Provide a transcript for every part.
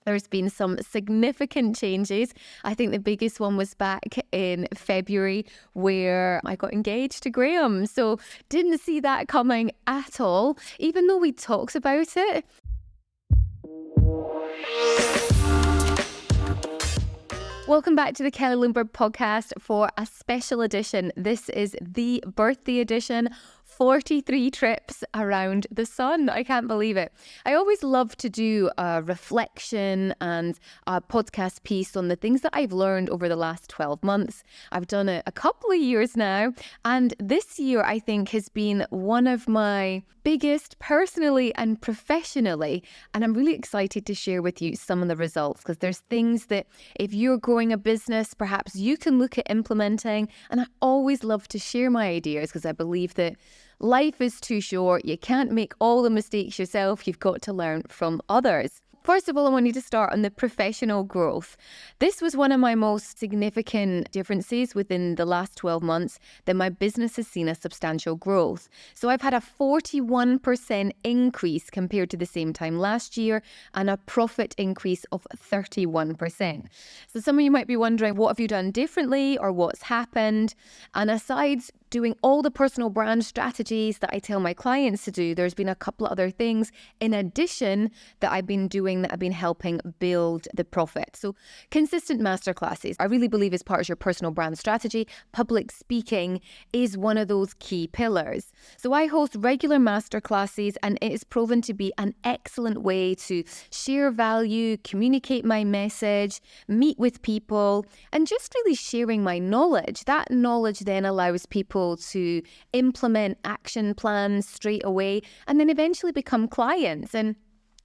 There's been some significant changes. I think the biggest one was back in February where I got engaged to Graham. So didn't see that coming at all, even though we talked about it. Welcome back to the Kelly Lundberg podcast for a special edition. This is the birthday edition. 43 trips around the sun. I can't believe it. I always love to do a reflection and a podcast piece on the things that I've learned over the last 12 months. I've done it a couple of years now, and this year I think has been one of my biggest personally and professionally, and I'm really excited to share with you some of the results, because there's things that if you're growing a business, perhaps you can look at implementing, and I always love to share my ideas because I believe that life is too short. You can't make all the mistakes yourself. You've got to learn from others. First of all, I wanted to start on the professional growth. This was one of my most significant differences within the last 12 months, that my business has seen a substantial growth. So I've had a 41% increase compared to the same time last year, and a profit increase of 31%. So some of you might be wondering, what have you done differently or what's happened? And aside doing all the personal brand strategies that I tell my clients to do, there's been a couple of other things in addition that I've been doing that have been helping build the profit. So consistent masterclasses, I really believe, is part of your personal brand strategy. Public speaking is one of those key pillars. So I host regular masterclasses, and it is proven to be an excellent way to share value, communicate my message, meet with people, and just really sharing my knowledge. That knowledge then allows people to implement action plans straight away and then eventually become clients. And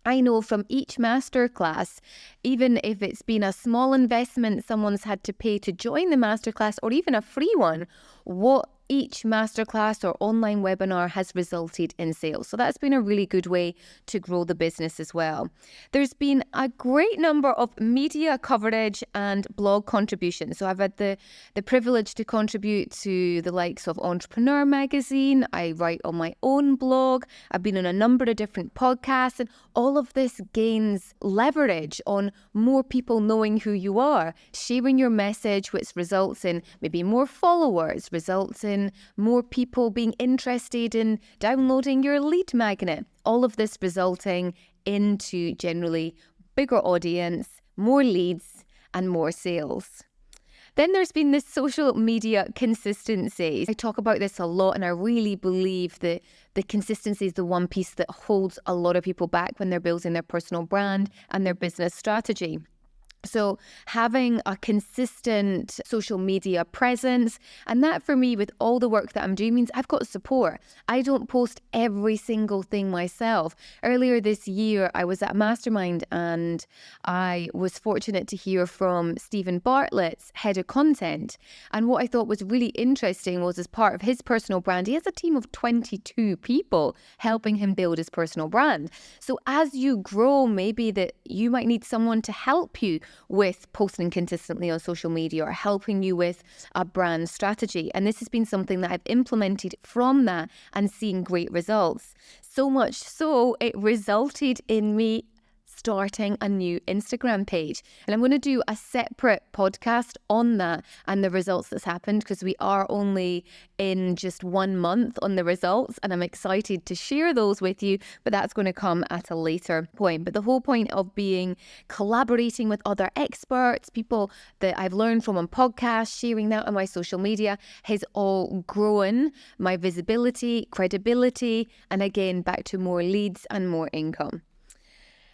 I know from each masterclass, even if it's been a small investment someone's had to pay to join the masterclass, or even a free one, what each masterclass or online webinar has resulted in sales. So that's been a really good way to grow the business as well. There's been a great number of media coverage and blog contributions. So I've had the privilege to contribute to the likes of Entrepreneur Magazine. I write on my own blog. I've been on a number of different podcasts, and all of this gains leverage on more people knowing who you are, sharing your message, which results in maybe more followers, results in more people being interested in downloading your lead magnet. All of this resulting into generally bigger audience, more leads, and more sales. Then there's been this social media consistency. I talk about this a lot, and I really believe that the consistency is the one piece that holds a lot of people back when they're building their personal brand and their business strategy. So having a consistent social media presence, and that for me, with all the work that I'm doing, means I've got support. I don't post every single thing myself. Earlier this year, I was at a mastermind, and I was fortunate to hear from Stephen Bartlett's head of content. And what I thought was really interesting was, as part of his personal brand, he has a team of 22 people helping him build his personal brand. So as you grow, maybe that you might need someone to help you with posting consistently on social media, or helping you with a brand strategy. And this has been something that I've implemented from that and seen great results. So much so, it resulted in me starting a new Instagram page. And I'm going to do a separate podcast on that and the results that's happened, because we are only in just 1 month on the results, and I'm excited to share those with you, but that's going to come at a later point. But the whole point of collaborating with other experts, people that I've learned from on podcasts, sharing that on my social media, has all grown my visibility, credibility, and again, back to more leads and more income.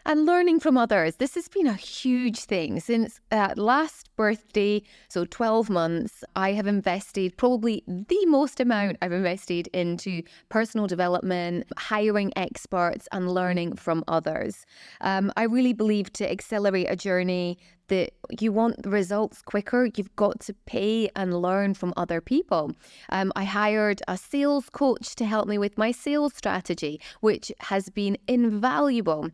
And learning from others. This has been a huge thing. Since last birthday, so 12 months, I have invested probably the most amount I've invested into personal development, hiring experts, and learning from others. I really believe to accelerate a journey that you want the results quicker, you've got to pay and learn from other people. I hired a sales coach to help me with my sales strategy, which has been invaluable.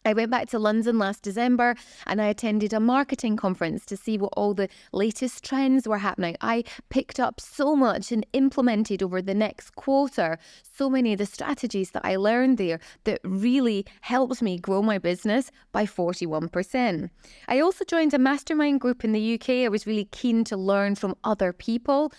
I went back to London last December and I attended a marketing conference to see what all the latest trends were happening. I picked up so much and implemented over the next quarter so many of the strategies that I learned there that really helped me grow my business by 41%. I also joined a mastermind group in the UK. I was really keen to learn from other people,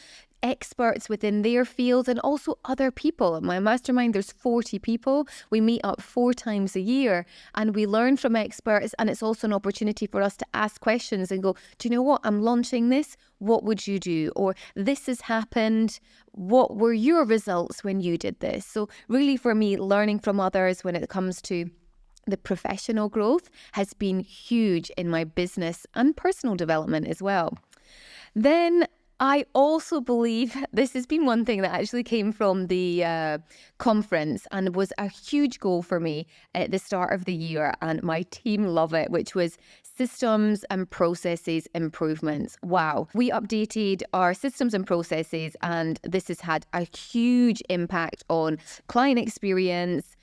experts within their field, and also other people. In my mastermind, there's 40 people. We meet up 4 times a year and we learn from experts, and it's also an opportunity for us to ask questions and go, do you know what? I'm launching this. What would you do? Or this has happened. What were your results when you did this? So really for me, learning from others when it comes to the professional growth has been huge in my business and personal development as well. Then I also believe this has been one thing that actually came from the conference and was a huge goal for me at the start of the year, and my team love it, which was systems and processes improvements. Wow. We updated our systems and processes, and this has had a huge impact on client experience,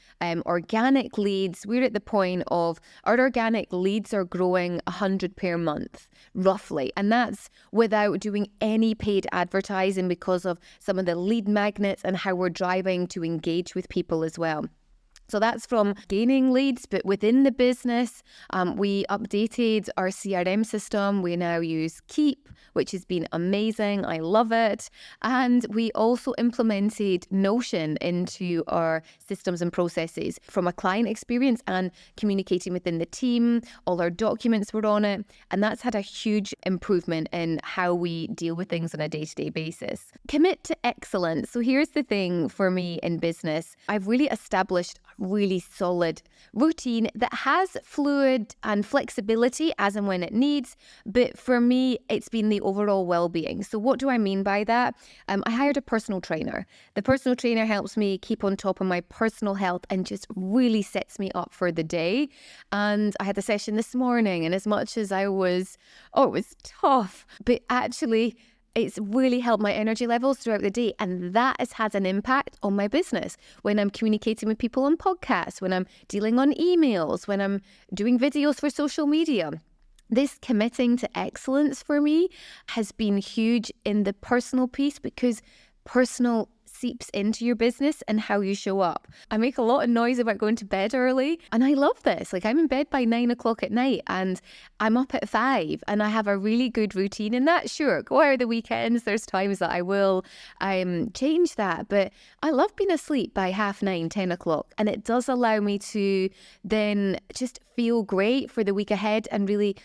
organic leads. We're at the point of our organic leads are growing 100 per month, roughly. And that's without doing any paid advertising because of some of the lead magnets and how we're driving to engage with people as well. So that's from gaining leads, but within the business, we updated our CRM system. We now use Keep, which has been amazing. I love it. And we also implemented Notion into our systems and processes from a client experience and communicating within the team. All our documents were on it. And that's had a huge improvement in how we deal with things on a day-to-day basis. Commit to excellence. So here's the thing for me in business. I've really established really solid routine that has fluid and flexibility as and when it needs. But for me, it's been the overall well-being. So what do I mean by that? I hired a personal trainer. The personal trainer helps me keep on top of my personal health and just really sets me up for the day. And I had a session this morning, and as much as it was tough, but actually it's really helped my energy levels throughout the day. And that has had an impact on my business when I'm communicating with people on podcasts, when I'm dealing on emails, when I'm doing videos for social media. This committing to excellence for me has been huge in the personal piece because personal seeps into your business and how you show up. I make a lot of noise about going to bed early, and I love this. Like, I'm in bed by 9 o'clock at night and I'm up at 5, and I have a really good routine in that. Sure, go out the weekends. There's times that I will change that, but I love being asleep by 9:30, 10 o'clock. And it does allow me to then just feel great for the week ahead and really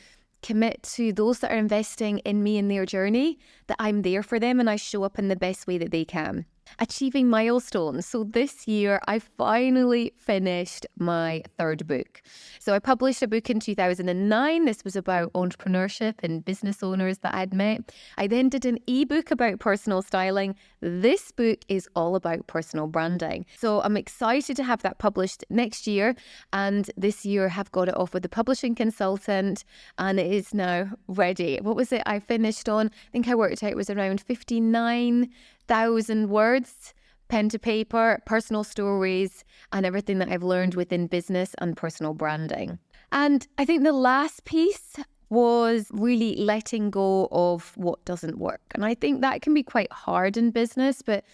commit to those that are investing in me and their journey, that I'm there for them and I show up in the best way that they can. Achieving milestones. So this year, I finally finished my 3rd book. So I published a book in 2009. This was about entrepreneurship and business owners that I'd met. I then did an ebook about personal styling. This book is all about personal branding. So I'm excited to have that published next year. And this year, have got it off with a publishing consultant, and it is now ready. What was it I finished on? I think I worked out it was around 59,000 words, pen to paper, personal stories, and everything that I've learned within business and personal branding. And I think the last piece was really letting go of what doesn't work. And I think that can be quite hard in business, but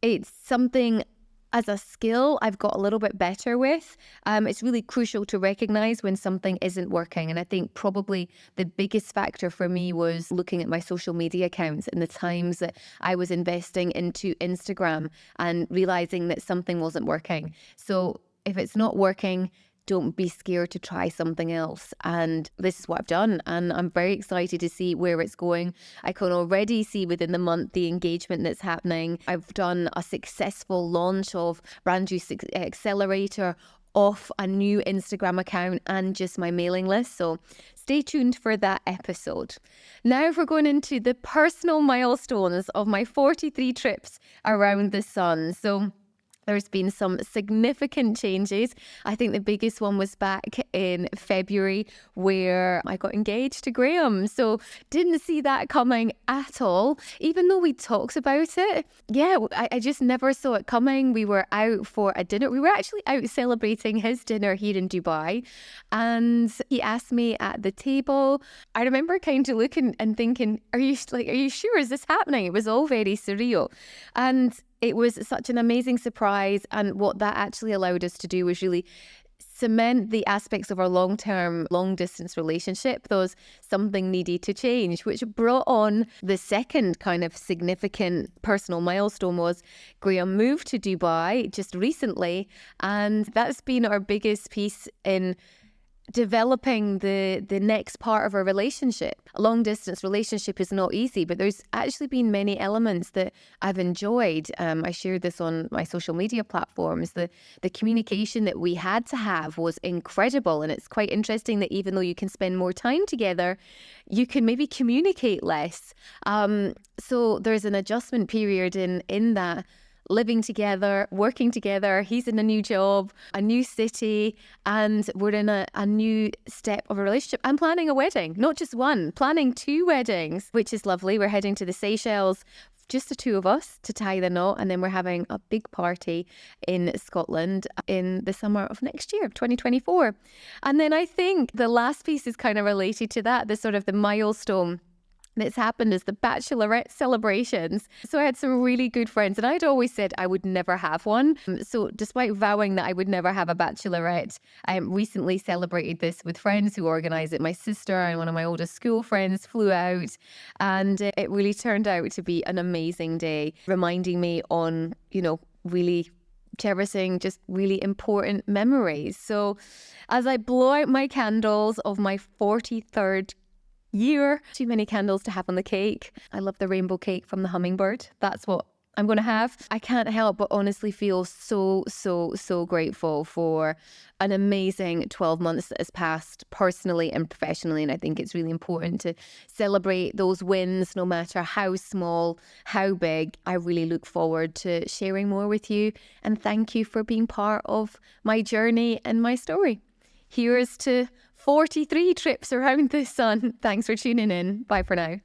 it's something as a skill I've got a little bit better with. It's really crucial to recognize when something isn't working. And I think probably the biggest factor for me was looking at my social media accounts and the times that I was investing into Instagram and realizing that something wasn't working. So if it's not working, don't be scared to try something else. And this is what I've done. And I'm very excited to see where it's going. I can already see within the month the engagement that's happening. I've done a successful launch of Brand Juice Accelerator off a new Instagram account and just my mailing list. So stay tuned for that episode. Now we're going into the personal milestones of my 43 trips around the sun. So There's been some significant changes. I think the biggest one was back in February where I got engaged to Graham. So didn't see that coming at all, even though we talked about it. Yeah, I just never saw it coming. We were out for a dinner. We were actually out celebrating his dinner here in Dubai. And he asked me at the table. I remember kind of looking and thinking, are you sure? Is this happening? It was all very surreal. And it was such an amazing surprise. And what that actually allowed us to do was really cement the aspects of our long-term, long-distance relationship. Those something needed to change, which brought on the second kind of significant personal milestone was Graham moved to Dubai just recently. And that's been our biggest piece in developing the next part of our relationship. A long distance relationship is not easy, but there's actually been many elements that I've enjoyed. I shared this on my social media platforms. The communication that we had to have was incredible. And it's quite interesting that even though you can spend more time together, you can maybe communicate less. So there's an adjustment period in that. Living together, working together. He's in a new job, a new city, and we're in a new step of a relationship. I'm planning a wedding, not just one, planning 2 weddings, which is lovely. We're heading to the Seychelles, just the 2 of us to tie the knot, and then we're having a big party in Scotland in the summer of next year, 2024. And then I think the last piece is kind of related to that, the sort of the milestone that's happened is the bachelorette celebrations. So I had some really good friends, and I'd always said I would never have one. So despite vowing that I would never have a bachelorette, I recently celebrated this with friends who organise it. My sister and one of my oldest school friends flew out, and it really turned out to be an amazing day, reminding me on, really cherishing just really important memories. So as I blow out my candles of my 43rd year. Too many candles to have on the cake. I love the rainbow cake from the hummingbird. That's what I'm going to have. I can't help but honestly feel so grateful for an amazing 12 months that has passed personally and professionally. And I think it's really important to celebrate those wins, no matter how small, how big. I really look forward to sharing more with you. And thank you for being part of my journey and my story. Here's to 43 trips around the sun. Thanks for tuning in. Bye for now.